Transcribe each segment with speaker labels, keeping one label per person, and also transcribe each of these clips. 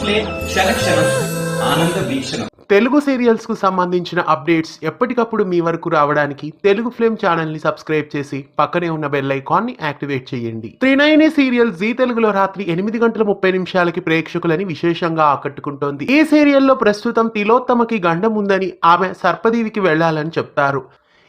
Speaker 1: Play క్షణ ఆనంద వీక్షణం.
Speaker 2: Telugu serials కు సంబంధించిన అప్డేట్స్ ఎప్పటికప్పుడు మీ వరకు రావడానికి తెలుగు ఫ్లేమ్ ఛానల్ ని సబ్స్క్రైబ్ చేసి పక్కనే ఉన్న బెల్ ఐకాన్ ని యాక్టివేట్ చేయండి. త్రినయని సీరియల్ జీ తెలుగులో రాత్రి 8:30 ప్రేక్షకులని విశేషంగా ఆకట్టుకుంటోంది. ఈ సీరియల్లో ప్రస్తుతం తిలోత్తమకి గండం ఉందని ఆమె సర్పదీవికి వెళ్లాలని చెప్తారు.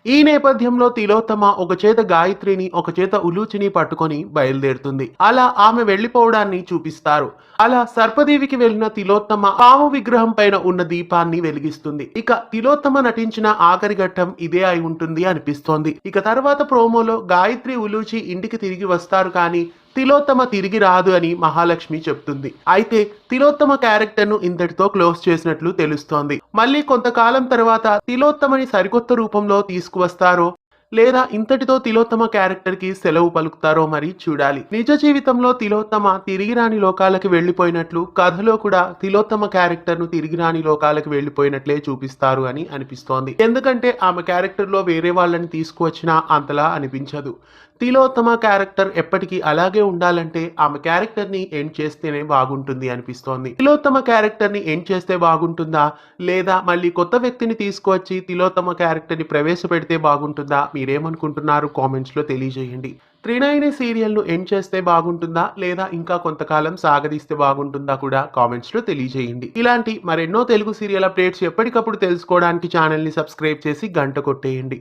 Speaker 2: ఈ నేపథ్యంలో తిలోత్తమ ఒక చేత గాయత్రిని ఒక చేత ఉలూచిని పట్టుకొని బయలుదేరుతుంది. అలా ఆమె వెళ్లిపోవడాన్ని చూపిస్తారు. అలా సర్పదేవికి వెళ్లిన తిలోత్తమ పాము విగ్రహం పైన ఉన్న దీపాన్ని వెలిగిస్తుంది. ఇక తిలోత్తమ నటించిన ఆఖరి ఘట్టం ఇదే అయి ఉంటుంది అనిపిస్తోంది. ఇక తర్వాత ప్రోమోలో గాయత్రి ఉలూచి ఇంటికి తిరిగి వస్తారు, కానీ తిలోత్తమ తిరిగి రాదు అని మహాలక్ష్మి చెప్తుంది. అయితే తిలోత్తమ క్యారెక్టర్ ను ఇంతటితో క్లోజ్ చేసినట్లు తెలుస్తోంది. మళ్ళీ కొంతకాలం తర్వాత తిలోత్తమని సరికొత్త రూపంలో తీసుకువస్తారో లేదా ఇంతటితో తిలోత్తమ క్యారెక్టర్ కి సెలవు పలుకుతారో మరి చూడాలి. నిజ జీవితంలో తిలోత్తమ తిరిగి రాని లోకాలకి వెళ్లిపోయినట్లు, కథలో కూడా తిలోత్తమ క్యారెక్టర్ ను తిరిగి రాని లోకాలకి వెళ్లిపోయినట్లే చూపిస్తారు అని అనిపిస్తోంది. ఎందుకంటే ఆమె క్యారెక్టర్ లో వేరే వాళ్ళని తీసుకువచ్చినా అంతలా అనిపించదు. తిలోత్తమ క్యారెక్టర్ ఎప్పటికీ అలాగే ఉండాలంటే ఆమె క్యారెక్టర్ ని ఎండ్ చేస్తేనే బాగుంటుంది అనిపిస్తోంది. తిలోత్తమ క్యారెక్టర్ ని ఎండ్ చేస్తే బాగుంటుందా, లేదా మళ్ళీ కొత్త వ్యక్తిని తీసుకువచ్చి తిలోత్తమ క్యారెక్టర్ ని ప్రవేశపెడితే బాగుంటుందా? మీరేమనుకుంటున్నారు? కామెంట్స్ లో తెలియజేయండి. త్రినయని సీరియల్ ను ఎండ్ చేస్తే బాగుంటుందా, లేదా ఇంకా కొంతకాలం సాగదీస్తే బాగుంటుందా కూడా కామెంట్స్ లో తెలియజేయండి. ఇలాంటి మరెన్నో తెలుగు సీరియల్ అప్డేట్స్ ఎప్పటికప్పుడు తెలుసుకోవడానికి ఛానల్ ని సబ్స్క్రైబ్ చేసి గంట కొట్టేయండి.